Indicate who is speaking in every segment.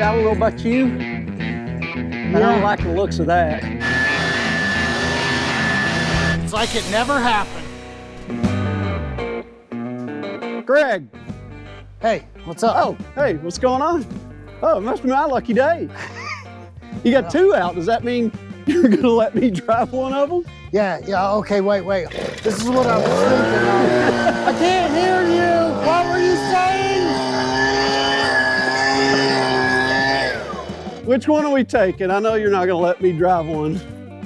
Speaker 1: I don't know about you, but I don't like the looks of that.
Speaker 2: It's like it never happened.
Speaker 1: Greg.
Speaker 2: Hey, what's up?
Speaker 1: Oh, hey, what's going on? Oh, it must be my lucky day. You got two out. Does that mean you're gonna let me drive one of them?
Speaker 2: Yeah, okay, wait. This is what I was thinking of. I can't hear you. What were you saying?
Speaker 1: Which one are we taking? I know you're not gonna let me drive one.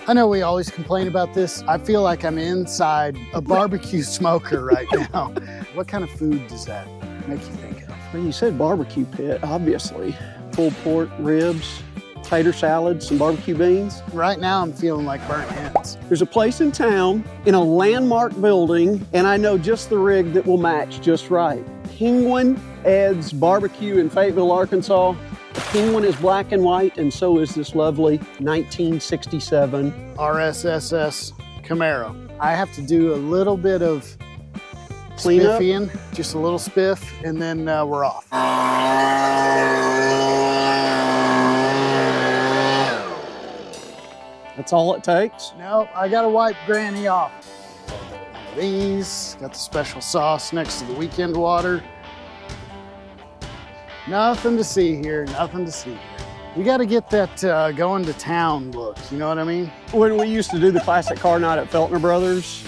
Speaker 2: I know we always complain about this. I feel like I'm inside a barbecue smoker right now. What kind of food does that make you think of?
Speaker 1: Well, you said barbecue pit, obviously. Pulled pork, ribs, tater salad, some barbecue beans.
Speaker 2: Right now I'm feeling like burnt hens.
Speaker 1: There's a place in town in a landmark building, and I know just the rig that will match just right. Penguin Ed's Barbecue in Fayetteville, Arkansas. The Penguin is black and white, and so is this lovely 1967
Speaker 2: RSSS Camaro. I have to do a little bit of
Speaker 1: cleanup,
Speaker 2: spiffing, just a little spiff, and then we're off.
Speaker 1: That's all it takes.
Speaker 2: No, I gotta wipe Granny off. These, got the special sauce next to the weekend water. Nothing to see here, nothing to see here. We gotta get that going to town look, you know what I mean?
Speaker 1: When we used to do the classic car night at Feltner Brothers,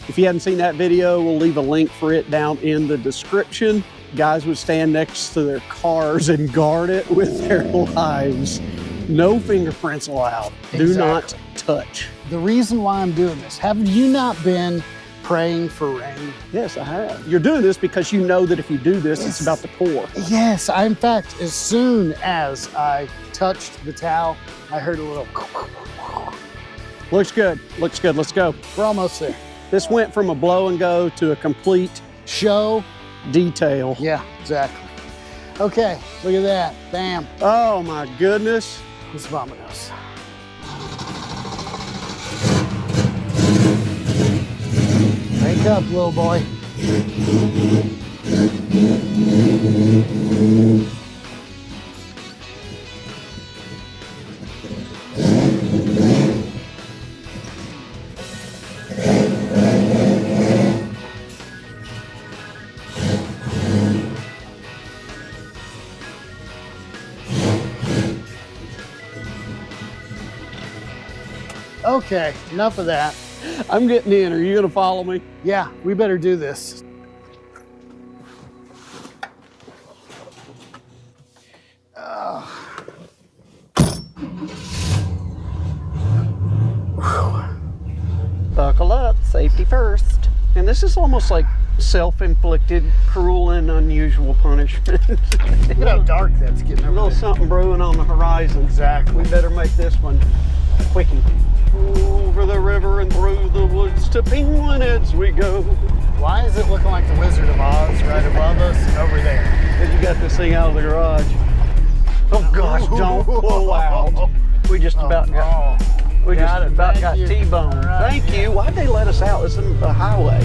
Speaker 1: if you hadn't seen that video, we'll leave a link for it down in the description. Guys would stand next to their cars and guard it with their lives. No fingerprints allowed.
Speaker 2: Exactly.
Speaker 1: Do not touch.
Speaker 2: The reason why I'm doing this, have you not been praying for rain?
Speaker 1: Yes, I have. You're doing this because you know that if you do this, it's about to pour.
Speaker 2: Yes, in fact, as soon as I touched the towel, I heard a little.
Speaker 1: Looks good, let's go.
Speaker 2: We're almost there.
Speaker 1: This went from a blow and go to a complete
Speaker 2: Show.
Speaker 1: detail.
Speaker 2: Yeah, exactly. Okay, look at that, bam.
Speaker 1: Oh my goodness.
Speaker 2: Let's vamonos. Wake up, little boy. Okay, enough of that.
Speaker 1: I'm getting in. Are you gonna follow me?
Speaker 2: Yeah, we better do this.
Speaker 1: Buckle up, safety first. And this is almost like self-inflicted, cruel and unusual punishment.
Speaker 2: Look at how dark that's getting
Speaker 1: A
Speaker 2: over
Speaker 1: little
Speaker 2: there.
Speaker 1: something brewing on the horizon.
Speaker 2: Exactly.
Speaker 1: We better make this one quickie. Over the river and through the woods to Penguin Ed's we go.
Speaker 2: Why is it looking like the Wizard of Oz right above us and over there?
Speaker 1: Because you got this thing out of the garage. Oh gosh, don't pull out. We just about got T-boned.
Speaker 2: Right,
Speaker 1: Thank you. Why'd they let us out? This isn't a highway.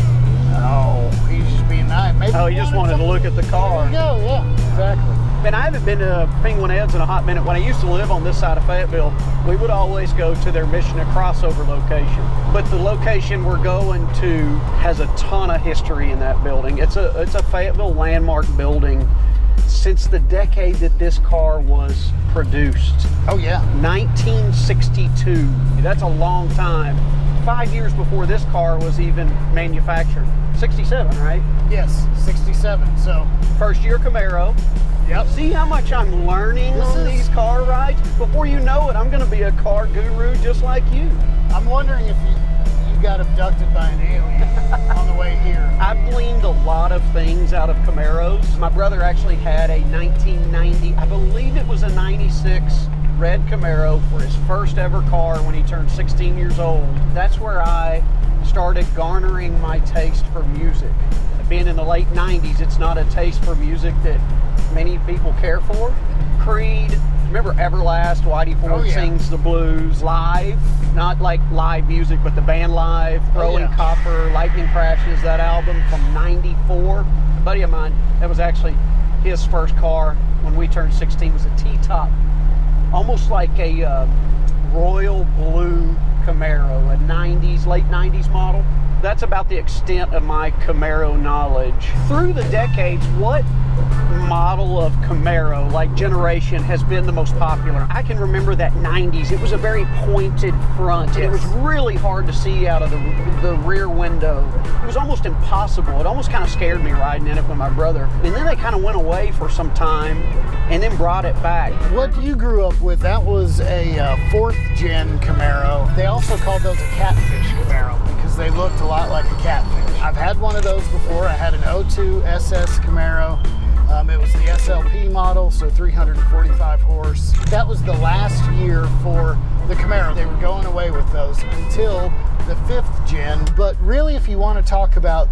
Speaker 2: Oh, he's just being nice. Maybe
Speaker 1: Oh, you just wanted to look at the car.
Speaker 2: There you go, yeah, exactly.
Speaker 1: Man, I haven't been to Penguin Ed's in a hot minute. When I used to live on this side of Fayetteville, we would always go to their Mission to Crossover location. But the location we're going to has a ton of history in that building. It's a Fayetteville landmark building since the decade that this car was produced.
Speaker 2: Oh yeah.
Speaker 1: 1962. That's a long time. 5 years before this car was even manufactured. 67, right?
Speaker 2: Yes, 67, so.
Speaker 1: First year Camaro.
Speaker 2: Yep.
Speaker 1: See how much I'm learning on these car rides? Before you know it, I'm gonna be a car guru just like you.
Speaker 2: I'm wondering if you got abducted by an alien on the way here.
Speaker 1: I've gleaned a lot of things out of Camaros. My brother actually had a 1990, I believe it was a 96 red Camaro for his first ever car when he turned 16 years old. That's where I started garnering my taste for music. Being in the late 90s, it's not a taste for music that many people care for. Creed, Remember Everlast, Whitey Ford
Speaker 2: Oh, yeah.
Speaker 1: Sings the Blues live? Not like live music, but the band live, Throwing
Speaker 2: yeah.
Speaker 1: Copper, Lightning Crashes, that album from '94. A buddy of mine, that was actually his first car when we turned 16, was a T-top, almost like a royal blue Camaro, a late 90s model. That's about the extent of my Camaro knowledge. Through the decades, what model of Camaro, like generation, has been the most popular? I can remember that 90s. It was a very pointed front, and it was really hard to see out of the rear window. It was almost impossible. It almost kind of scared me riding in it with my brother. And then they kind of went away for some time and then brought it back.
Speaker 2: What you grew up with, that was a fourth gen Camaro. They also called those a catfish Camaro because they looked a lot like a catfish. I've had one of those before. I had an 02 SS Camaro. It was the SLP model, so 345 horse. That was the last year for the Camaro. They were going away with those until the fifth gen. But really, if you want to talk about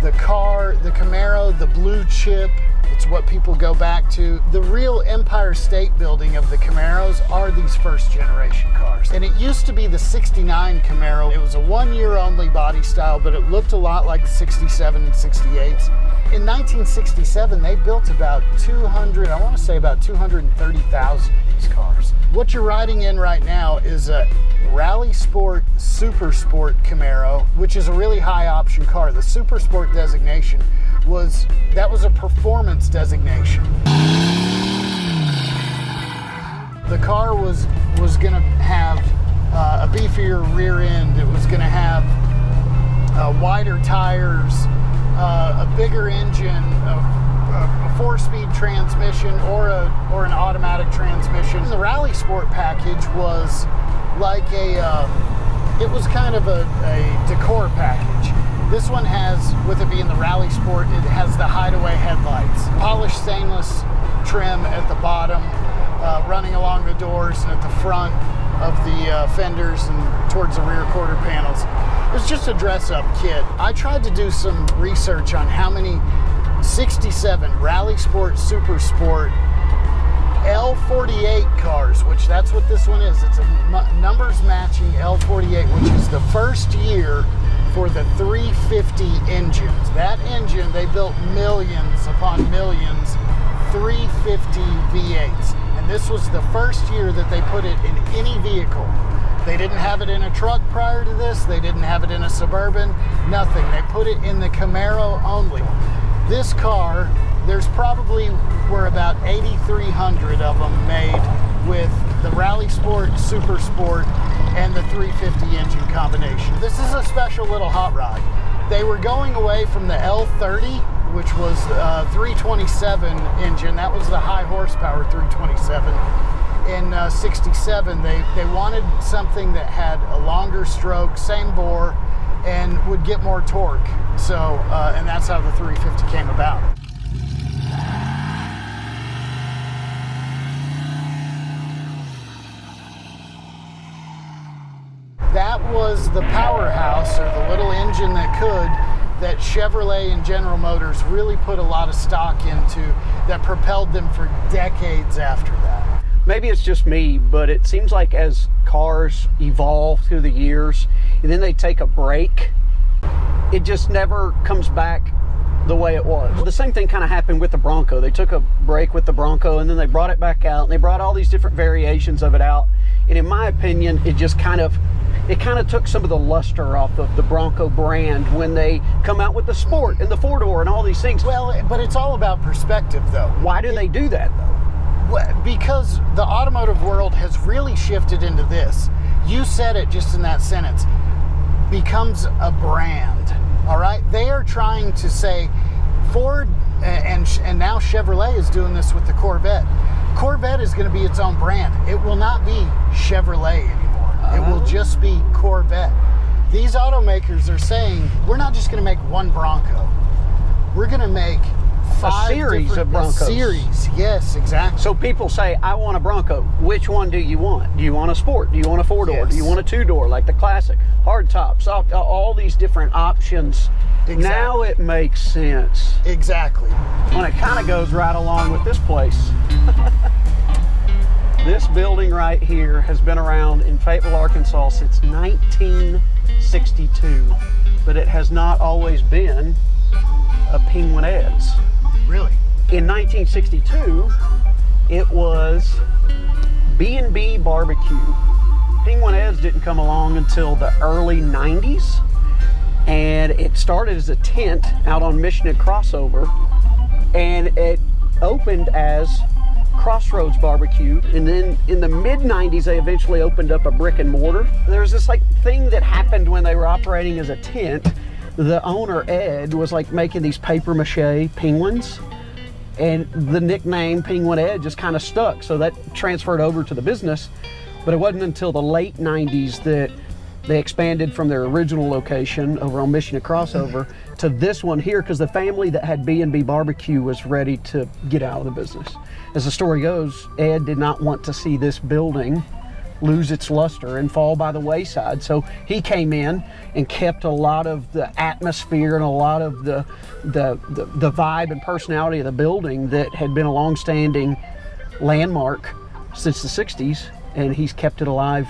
Speaker 2: the car, the Camaro, the blue chip, it's what people go back to. The real Empire State Building of the Camaros are these first generation cars. And it used to be the 69 Camaro. It was a 1 year only body style, but it looked a lot like the 67 and 68s. In 1967, they built about 200, I want to say about 230,000 of these cars. What you're riding in right now is a Rally Sport Super Sport Camaro, which is a really high option car. The Super Sport designation was a performance designation. The car was going to have a beefier rear end. It was going to have wider tires, a bigger engine, a 4-speed transmission, or an automatic transmission. The Rally Sport package was like it was kind of a decor package. This one has, with it being the Rally Sport, it has the hideaway headlights, polished stainless trim at the bottom, running along the doors and at the front of the fenders and towards the rear quarter panels. It was just a dress-up kit. I tried to do some research on how many 67 Rally Sport Super Sport L48 cars, which that's what this one is. It's a numbers matching L48, which is the first year for the 350 engines. That engine, they built millions upon millions 350 V8s. And this was the first year that they put it in any vehicle. They didn't have it in a truck prior to this. They didn't have it in a Suburban, nothing. They put it in the Camaro only. This car, there's probably were about 8,300 of them made with the Rally Sport, Super Sport, and the 350 engine combination. This is a special little hot rod. They were going away from the L30, which was a 327 engine. That was the high horsepower 327. In 67, they wanted something that had a longer stroke, same bore, and would get more torque. So, and that's how the 350 came about. That was the powerhouse, or the little engine that Chevrolet and General Motors really put a lot of stock into, that propelled them for decades after that.
Speaker 1: Maybe it's just me, but it seems like as cars evolve through the years and then they take a break, it just never comes back the way it was. The same thing kind of happened with the Bronco. They took a break with the Bronco and then they brought it back out, and they brought all these different variations of it out. And in my opinion, it kind of took some of the luster off of the Bronco brand when they come out with the Sport and the 4-door and all these things.
Speaker 2: Well, but it's all about perspective, though.
Speaker 1: Why do they do that, though?
Speaker 2: Because the automotive world has really shifted into this. You said it just in that sentence. Becomes a brand, all right? They are trying to say, Ford and now Chevrolet is doing this with the Corvette. Corvette is going to be its own brand. It will not be Chevrolet anymore. It will just be Corvette. These automakers are saying, we're not just going to make one Bronco. We're going to make
Speaker 1: a series of Broncos.
Speaker 2: Series, yes, exactly.
Speaker 1: So people say, I want a Bronco. Which one do you want? Do you want a Sport? Do you want a 4-door?
Speaker 2: Yes.
Speaker 1: Do you want a 2-door, like the classic? Hard top, soft, all these different options.
Speaker 2: Exactly.
Speaker 1: Now it makes sense.
Speaker 2: Exactly.
Speaker 1: When it kind of goes right along with this place. This building right here has been around in Fayetteville, Arkansas since 1962, but it has not always been a Penguin Ed's.
Speaker 2: Really?
Speaker 1: In 1962, it was B&B Barbecue. Penguin Ed's didn't come along until the early 90s, and it started as a tent out on Mission and Crossover, and it opened as Crossroads Barbecue, and then in the mid-90s they eventually opened up a brick and mortar. There was this like thing that happened when they were operating as a tent. The owner, Ed, was like making these paper mache penguins, and the nickname Penguin Ed just kind of stuck, so that transferred over to the business. But it wasn't until the late 90s that they expanded from their original location over on Mission and Crossover to this one here, because the family that had B&B Barbecue was ready to get out of the business. As the story goes, Ed did not want to see this building lose its luster and fall by the wayside. So he came in and kept a lot of the atmosphere and a lot of the vibe and personality of the building that had been a long-standing landmark since the 60s, and he's kept it alive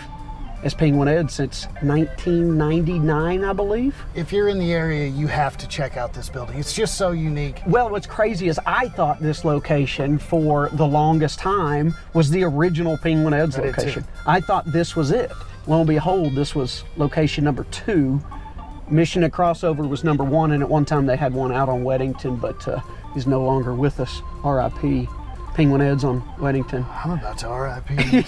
Speaker 1: as Penguin Ed since 1999, I believe.
Speaker 2: If you're in the area, you have to check out this building. It's just so unique.
Speaker 1: Well, what's crazy is I thought this location for the longest time was the original Penguin Ed's location. I thought this was it. Lo and behold, this was location number 2. Mission and Crossover was number 1, and at one time they had one out on Weddington, but he's no longer with us. R.I.P. Penguin Ed's on Weddington.
Speaker 2: I'm about to R.I.P.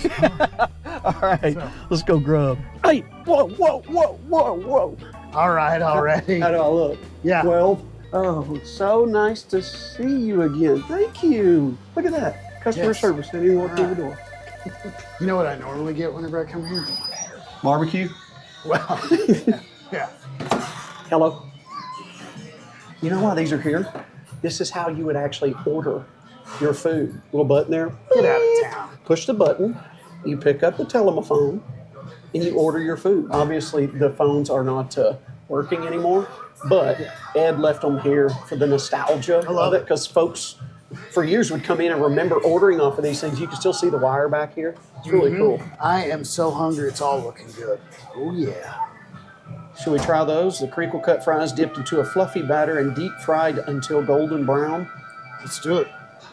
Speaker 1: All right, let's go grub. Hey, whoa.
Speaker 2: All right, already.
Speaker 1: How do I look?
Speaker 2: Yeah.
Speaker 1: 12? Oh, so nice to see you again. Thank you. Look at that. Customer service. They didn't walk through the door.
Speaker 2: You know what I normally get whenever I come here?
Speaker 1: Barbecue?
Speaker 2: Well, yeah.
Speaker 1: Hello. You know why these are here? This is how you would actually order your food. Little button there.
Speaker 2: Get out of town.
Speaker 1: Push the button. You pick up the telephone and you order your food. Obviously, the phones are not working anymore, but Ed left them here for the nostalgia of it, because folks for years would come in and remember ordering off of these things. You can still see the wire back here. It's really cool.
Speaker 2: I am so hungry. It's all looking good. Oh, yeah.
Speaker 1: Should we try those? The crinkle cut fries dipped into a fluffy batter and deep fried until golden brown.
Speaker 2: Let's do it.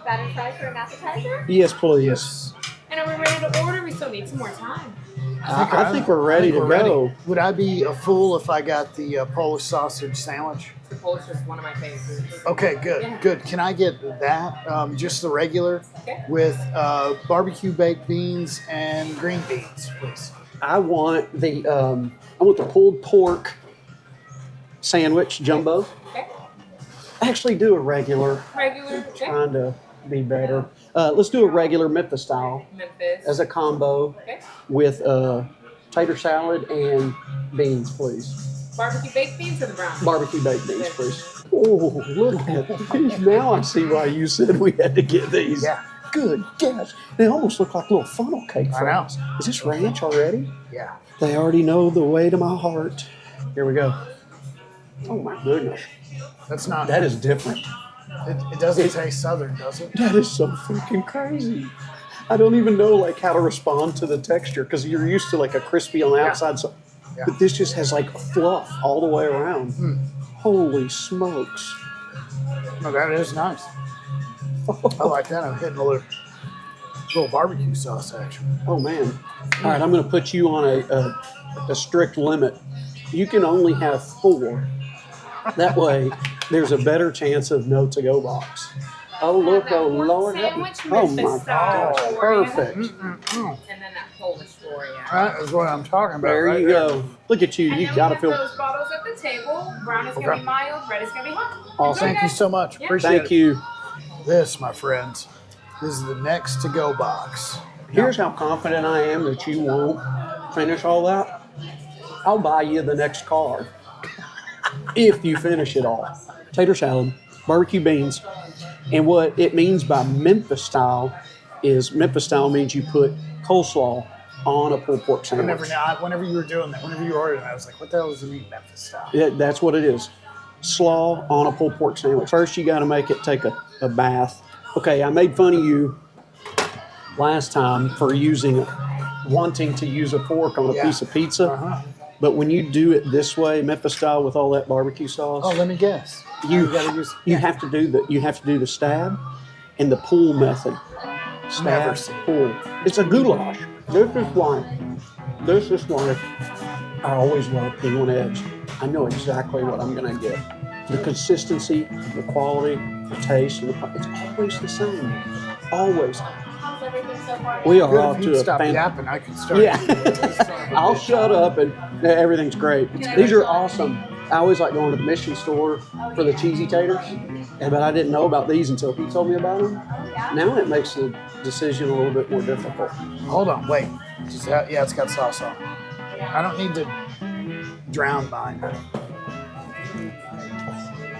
Speaker 3: Batter fries for an appetizer?
Speaker 1: Yes, please.
Speaker 3: And are we ready to order? We still need some more time.
Speaker 1: I think we're ready to go.
Speaker 2: Would I be a fool if I got the Polish sausage sandwich?
Speaker 3: The Polish is one of my favorites.
Speaker 2: Okay, good, good. Can I get that? Just the regular, with barbecue baked beans and green beans, please.
Speaker 1: I want the pulled pork sandwich jumbo.
Speaker 3: Okay.
Speaker 1: Actually, do a regular. Trying to be better. Let's do a regular Memphis style. As a combo with tater salad and beans, please.
Speaker 3: Barbecue baked beans or the brown?
Speaker 1: Barbecue baked beans, please. Oh, look at these. Now I see why you said we had to get these.
Speaker 2: Yeah.
Speaker 1: Good gosh. They almost look like little funnel cake fries. Is this ranch already?
Speaker 2: Yeah.
Speaker 1: They already know the way to my heart. Here we go. Oh my goodness.
Speaker 2: That's not.
Speaker 1: That is different.
Speaker 2: It doesn't taste southern, does it?
Speaker 1: That is so freaking crazy. I don't even know like how to respond to the texture, because you're used to like a crispy on the outside. So, but this just has like a fluff all the way around. Holy smokes.
Speaker 2: No, that is nice. I like that. I'm hitting a little barbecue sauce, actually.
Speaker 1: Oh, man. All right, I'm going to put you on a strict limit. You can only have 4. That way, there's a better chance of no to-go box. Oh, look, oh, Lord. Oh, my gosh. Perfect.
Speaker 3: And then that Polish for you.
Speaker 2: That is what I'm talking about.
Speaker 1: There you go. Look at you. You got to feel.
Speaker 3: Those bottles at the table. Brown is going to be mild. Red is going to be hot.
Speaker 1: Awesome.
Speaker 2: Thank you so much. Appreciate it.
Speaker 1: Thank you.
Speaker 2: This, my friends, is the next to-go box.
Speaker 1: Here's how confident I am that you won't finish all that. I'll buy you the next car if you finish it all. Tater salad, barbecue beans, and what it means by Memphis style is Memphis style means you put coleslaw on a pulled pork sandwich.
Speaker 2: Whenever you were doing that, whenever you ordered it, I was like, what the hell does it mean, Memphis style?
Speaker 1: Yeah, that's what it is. Slaw on a pulled pork sandwich. First, you got to make it take a bath. Okay, I made fun of you last time for wanting to use a fork on a piece of pizza. But when you do it this way, Memphis style, with all that barbecue sauce,
Speaker 2: Oh, let me guess.
Speaker 1: you have to do the stab and the pull method.
Speaker 2: Never
Speaker 1: Stab,
Speaker 2: seen it.
Speaker 1: pull. It's a goulash. This is why I always love penguin edge. I know exactly what I'm gonna get. The consistency, the quality, the taste, and it's always the same. Always.
Speaker 3: How's everything so far?
Speaker 1: We are
Speaker 2: Good,
Speaker 1: off
Speaker 2: if
Speaker 1: to
Speaker 2: you'd
Speaker 1: a
Speaker 2: stop
Speaker 1: fan.
Speaker 2: yapping, I can start.
Speaker 1: Yeah. I'll shut up and everything's great. These are awesome. I always like going to the Mission store for the cheesy taters, but I didn't know about these until he told me about them. Now it makes the decision a little bit more difficult.
Speaker 2: Hold on, wait. Yeah, it's got sauce on. I don't need to drown mine. That's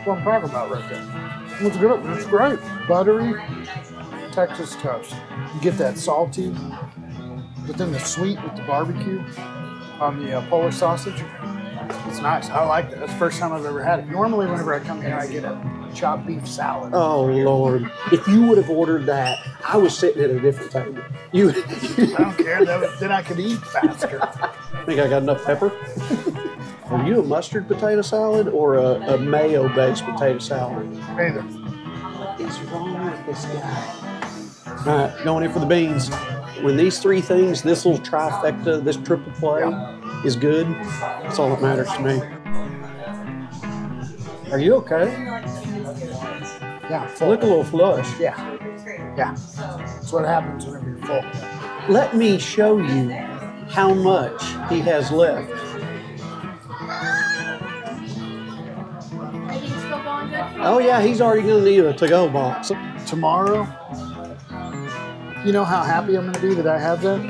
Speaker 2: what I'm talking about right there. It's good. It's great. Buttery Texas toast. You get that salty, but then the sweet with the barbecue on the Polish sausage. It's nice. I like that. That's the first time I've ever had it. Normally, whenever I come here, I get a chopped beef salad.
Speaker 1: Oh, Lord. If you would have ordered that, I was sitting at a different table.
Speaker 2: I don't care. Then I could eat faster.
Speaker 1: Think I got enough pepper? Are you a mustard potato salad or a mayo-based potato salad?
Speaker 2: Neither.
Speaker 1: What is wrong with this guy? All right, going in for the beans. When these three things, this little trifecta, this triple play is good, that's all that matters to me. Are you okay?
Speaker 2: Yeah,
Speaker 1: You
Speaker 2: full.
Speaker 1: look a little flush.
Speaker 2: Yeah. That's what happens whenever you're full.
Speaker 1: Let me show you how much he has left.
Speaker 3: Everything's still going good?
Speaker 1: Oh yeah, he's already gonna need a to-go box.
Speaker 2: Tomorrow, you know how happy I'm going to be that I have that?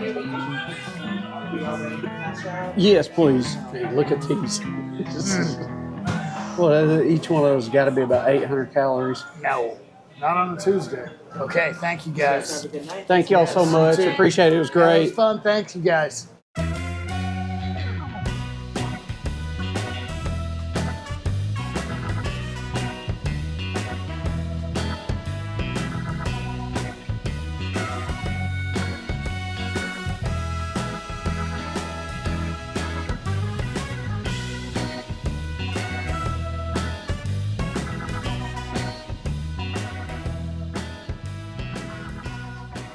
Speaker 1: Yes, please. Hey, look at these. Well, each one of those got to be about 800 calories.
Speaker 2: No, not on a Tuesday. Okay, thank you guys.
Speaker 1: Thank y'all so much. Appreciate it. It was
Speaker 2: Yeah, it was
Speaker 1: great.
Speaker 2: fun. Thank you guys.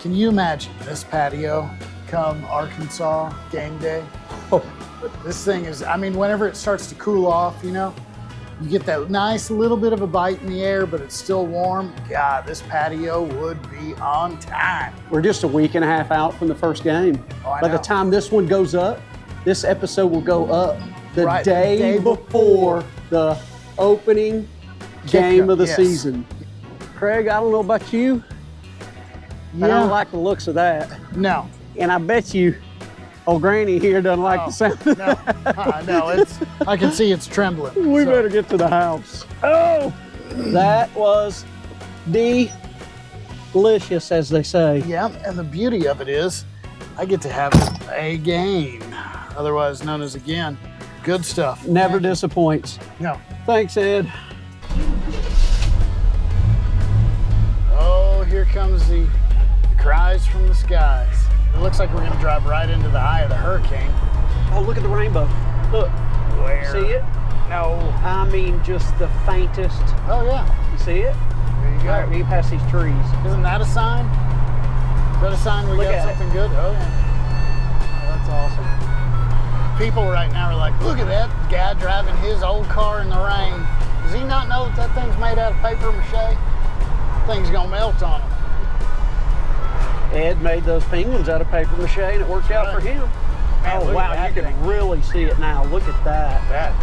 Speaker 2: Can you imagine this patio come Arkansas game day?
Speaker 1: Oh,
Speaker 2: This thing is, I mean, whenever it starts to cool off, you know, you get that nice little bit of a bite in the air, but it's still warm. God, this patio would be on time.
Speaker 1: we're just a week and a half out from the first game.
Speaker 2: Oh, I
Speaker 1: By the
Speaker 2: know.
Speaker 1: time this one goes up, this episode will go up the
Speaker 2: Right,
Speaker 1: day before the opening game of the
Speaker 2: yes.
Speaker 1: season. Craig, I don't know about you. I don't like the looks of that.
Speaker 2: No.
Speaker 1: And I bet you old Granny here doesn't like the sound of
Speaker 2: No,
Speaker 1: that.
Speaker 2: no, I can see it's trembling.
Speaker 1: We
Speaker 2: So,
Speaker 1: better get to the house. Oh, that was delicious, as they say.
Speaker 2: Yeah, and the beauty of it is I get to have a game, otherwise known as again. Good stuff.
Speaker 1: Never disappoints.
Speaker 2: No.
Speaker 1: Thanks, Ed.
Speaker 2: Oh, here comes the cries from the skies. It looks like we're going to drive right into the eye of the hurricane.
Speaker 1: Oh, look at the rainbow. Look.
Speaker 2: Where?
Speaker 1: See it?
Speaker 2: No.
Speaker 1: I mean, just the faintest.
Speaker 2: Oh, yeah.
Speaker 1: You see it?
Speaker 2: There you
Speaker 1: All right,
Speaker 2: go.
Speaker 1: we can pass these trees.
Speaker 2: Isn't that a sign? Is that a sign we
Speaker 1: Look
Speaker 2: got
Speaker 1: at it.
Speaker 2: something good? Oh, yeah.
Speaker 1: Oh, that's awesome.
Speaker 2: People right now are like, look at that guy driving his old car in the rain. Does he not know that that thing's made out of paper mache? Thing's going to melt on him.
Speaker 1: Ed made those penguins out of paper mache, and it worked out for him.
Speaker 2: Man,
Speaker 1: Oh,
Speaker 2: look
Speaker 1: wow,
Speaker 2: at
Speaker 1: you
Speaker 2: that
Speaker 1: can
Speaker 2: thing.
Speaker 1: really see it now. Look at that.
Speaker 2: That.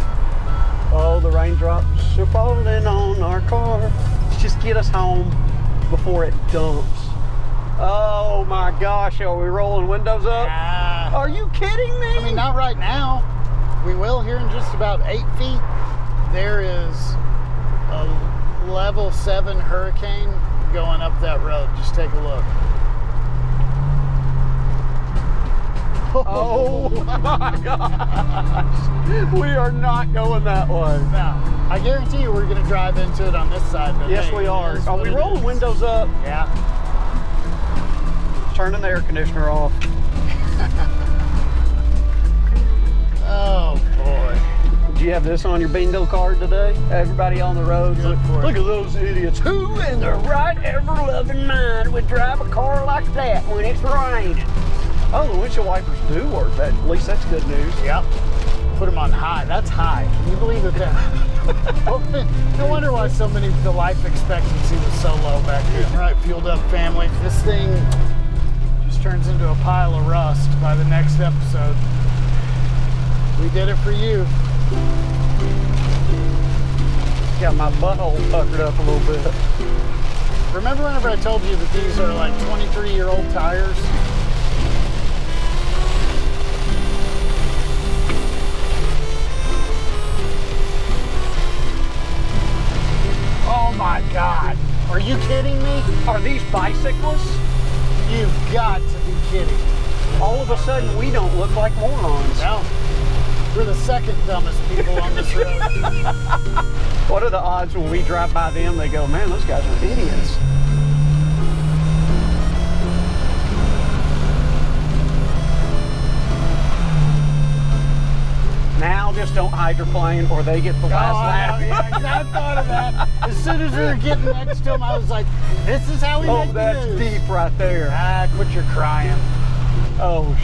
Speaker 1: Oh, the raindrops are falling on our car. Let's just get us home before it dumps. Oh my gosh, are we rolling windows up? Are you kidding me?
Speaker 2: I mean, not right now. We will here in just about 8 feet. There is a level 7 hurricane going up that road. Just take a look.
Speaker 1: Oh my gosh. We are not going that way.
Speaker 2: Now, I guarantee you we're going to drive into it on this side. But
Speaker 1: Yes,
Speaker 2: hey,
Speaker 1: we
Speaker 2: it
Speaker 1: are.
Speaker 2: is
Speaker 1: Are
Speaker 2: what
Speaker 1: we
Speaker 2: it
Speaker 1: rolling
Speaker 2: is.
Speaker 1: windows up?
Speaker 2: Yeah.
Speaker 1: turning the air conditioner off.
Speaker 2: Oh boy.
Speaker 1: Did you have this on your bingo card today? Everybody on the roads, look at those idiots. Who in their right ever-loving mind would drive a car like that when it's raining? Oh, the windshield wipers do work. At least that's good news.
Speaker 2: Yep. Put them on high. That's high. Can you believe it? Well, no wonder why the life expectancy was so low back then. All right, fueled up family. This thing just turns into a pile of rust by the next episode. We did it for you.
Speaker 1: Got my butthole puckered up a little bit.
Speaker 2: Remember whenever I told you that these are like 23-year-old tires? Oh my God. Are you kidding me?
Speaker 1: Are these bicyclists?
Speaker 2: You've got to be kidding.
Speaker 1: All of a sudden, we don't look like morons.
Speaker 2: No. We're the second dumbest people on this road.
Speaker 1: What are the odds when we drive by them, they go, man, those guys are idiots. Now just don't hydroplane or they get the last lap.
Speaker 2: Yeah, I thought of that. As soon as we were getting next to him, I was like, this is how we make
Speaker 1: that's
Speaker 2: news.
Speaker 1: deep right there.
Speaker 2: Ah, quit your crying.
Speaker 1: Oh,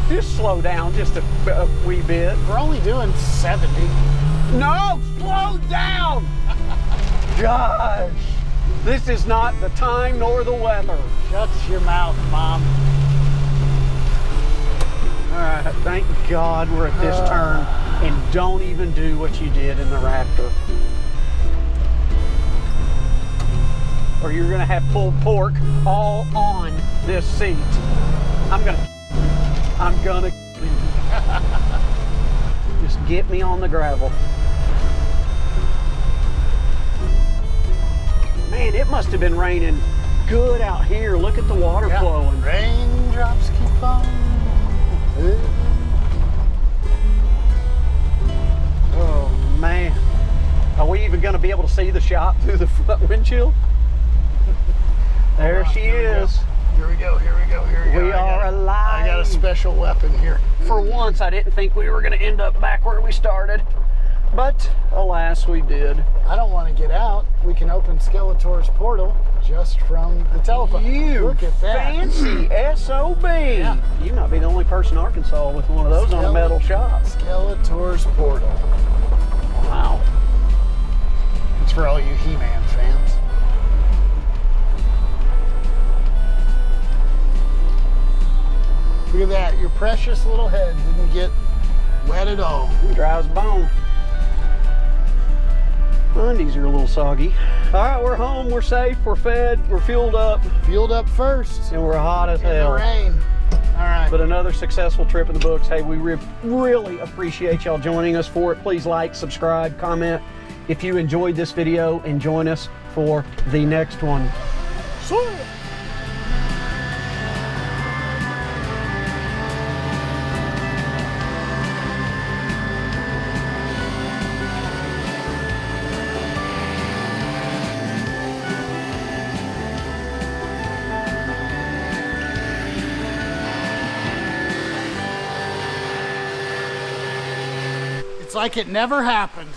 Speaker 1: just slow down just a wee bit.
Speaker 2: We're only doing 70.
Speaker 1: No, slow down. Gosh, this is not the time nor the weather.
Speaker 2: Shut your mouth, Mom.
Speaker 1: All right, thank God we're at this turn, and don't even do what you did in the Raptor. Or you're gonna have pulled pork all on this seat. I'm gonna just get me on the gravel. Man, it must have been raining good out here. Look at the water flowing.
Speaker 2: Raindrops keep on.
Speaker 1: Oh man, are we even going to be able to see the shop through the front windshield? There she is.
Speaker 2: Here we go, here we go, here we go.
Speaker 1: We are alive.
Speaker 2: I got a special weapon here.
Speaker 1: For once, I didn't think we were going to end up back where we started, but alas, we did.
Speaker 2: I don't want to get out. We can open Skeletor's portal just from the telephone.
Speaker 1: You
Speaker 2: look at that.
Speaker 1: fancy SOB.
Speaker 2: Yeah.
Speaker 1: You might be the only person in Arkansas with one of those on a metal shop.
Speaker 2: Skeletor's portal.
Speaker 1: Wow.
Speaker 2: It's for all you He-Man fans. Look at that. Your precious little head didn't get wet at all.
Speaker 1: Dry as a bone. Undies are a little soggy. All right, we're home, we're safe, we're fed, we're fueled up.
Speaker 2: Fueled up first.
Speaker 1: And we're hot as
Speaker 2: In the
Speaker 1: hell.
Speaker 2: rain. All right.
Speaker 1: But another successful trip in the books. Hey, we really appreciate y'all joining us for it. Please like, subscribe, comment if you enjoyed this video, and join us for the next one.
Speaker 2: It's like it never happened.